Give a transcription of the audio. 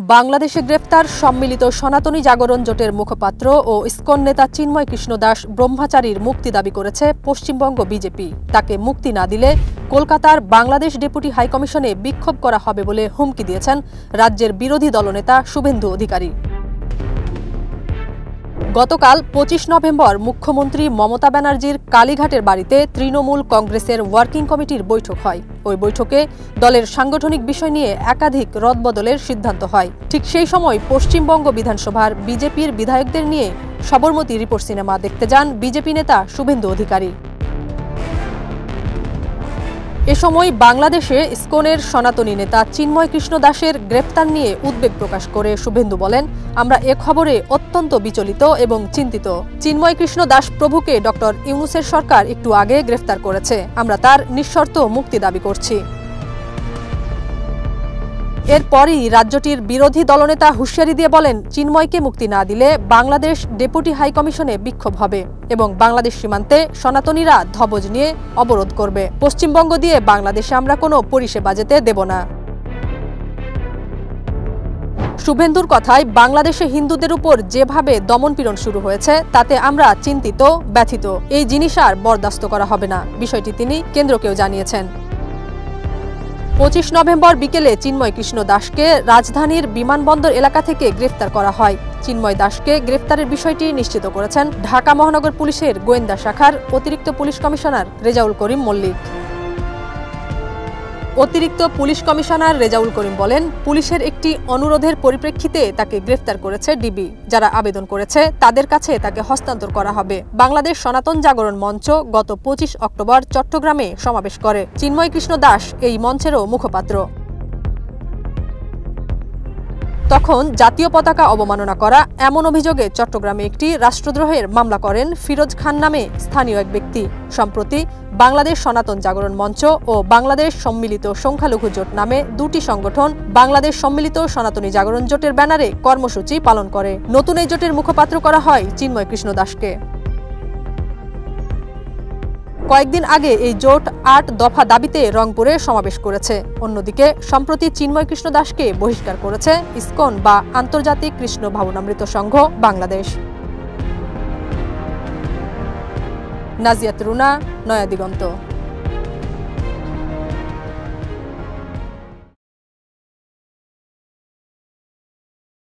বাংলাদেশে গ্রেফতার সম্মিলিত সনাতনী জাগরণ জোটের মুখপাত্র ও ইসকন নেতা চিন্ময় কৃষ্ণ দাস ব্রহ্মচারীর মুক্তি দাবি করেছে পশ্চিমবঙ্গ বিজেপি। তাকে মুক্তি না দিলে কলকাতার বাংলাদেশ ডেপুটি হাইকমিশনে বিক্ষোভ করা হবে বলে হুমকি দিয়েছেন রাজ্যের বিরোধী দলনেতা শুভেন্দু অধিকারী। গতকাল ২৫ নভেম্বর মুখ্যমন্ত্রী মমতা ব্যানার্জির কালীঘাটের বাড়িতে তৃণমূল কংগ্রেসের ওয়ার্কিং কমিটির বৈঠক হয়। ওই বৈঠকে দলের সাংগঠনিক বিষয় নিয়ে একাধিক রদবদলের সিদ্ধান্ত হয়। ঠিক সেই সময় পশ্চিমবঙ্গ বিধানসভার বিজেপির বিধায়কদের নিয়ে সবরমতী রিপোর্ট সিনেমা দেখতে যান বিজেপি নেতা শুভেন্দু অধিকারী। এ সময় বাংলাদেশে ইসকনের সনাতনী নেতা চিন্ময় কৃষ্ণ দাসের গ্রেফতার নিয়ে উদ্বেগ প্রকাশ করে শুভেন্দু বলেন, আমরা এ খবরে অত্যন্ত বিচলিত এবং চিন্তিত। চিন্ময় কৃষ্ণ দাস প্রভুকে ডক্টর ইউনূসের সরকার একটু আগে গ্রেফতার করেছে। আমরা তার নিঃশর্ত মুক্তি দাবি করছি। এরপরই রাজ্যটির বিরোধী দলনেতা হুঁশিয়ারি দিয়ে বলেন, চিন্ময়কে মুক্তি না দিলে বাংলাদেশ ডেপুটি হাইকমিশনে বিক্ষোভ হবে এবং বাংলাদেশ সীমান্তে সনাতনীরা ধ্বজ নিয়ে অবরোধ করবে। পশ্চিমবঙ্গ দিয়ে বাংলাদেশে আমরা কোনো পরিষেবা যেতে দেব না। শুভেন্দুর কথায়, বাংলাদেশে হিন্দুদের উপর যেভাবে দমনপীড়ন শুরু হয়েছে তাতে আমরা চিন্তিত, ব্যথিত। এই জিনিস আর বরদাস্ত করা হবে না। বিষয়টি তিনি কেন্দ্রকেও জানিয়েছেন। ২৫ নভেম্বর বিকেলে চিন্ময় কৃষ্ণ দাসকে রাজধানীর বিমানবন্দর এলাকা থেকে গ্রেফতার করা হয়। চিন্ময় দাসকে গ্রেফতারের বিষয়টি নিশ্চিত করেছেন ঢাকা মহানগর পুলিশের গোয়েন্দা শাখার অতিরিক্ত পুলিশ কমিশনার রেজাউল করিম মল্লিক। অতিরিক্ত পুলিশ কমিশনার রেজাউল করিম বলেন, পুলিশের একটি অনুরোধের পরিপ্রেক্ষিতে তাকে গ্রেফতার করেছে ডিবি। যারা আবেদন করেছে তাদের কাছে তাকে হস্তান্তর করা হবে। বাংলাদেশ সনাতন জাগরণ মঞ্চ গত ২৫ অক্টোবর চট্টগ্রামে সমাবেশ করে। চিন্ময় কৃষ্ণ দাস এই মঞ্চেরও মুখপাত্র। তখন জাতীয় পতাকা অবমাননা করা এমন অভিযোগে চট্টগ্রামে একটি রাষ্ট্রদ্রোহের মামলা করেন ফিরোজ খান নামে স্থানীয় এক ব্যক্তি। সম্প্রতি বাংলাদেশ সনাতন জাগরণ মঞ্চ ও বাংলাদেশ সম্মিলিত সংখ্যালঘু জোট নামে দুটি সংগঠন বাংলাদেশ সম্মিলিত সনাতনী জাগরণ জোটের ব্যানারে কর্মসূচি পালন করে। নতুন এই জোটের মুখপাত্র করা হয় চিন্ময় কৃষ্ণ দাসকে। কয়েকদিন আগে এই জোট ৮ দফা দাবিতে রংপুরে সমাবেশ করেছে। অন্যদিকে সম্প্রতি চিন্ময় কৃষ্ণ দাসকে বহিষ্কার করেছে ইসকন বা আন্তর্জাতিক কৃষ্ণ ভাবনামৃত সংঘ বাংলাদেশ। নাজিয়াত রুনা, নয়া দিগন্ত।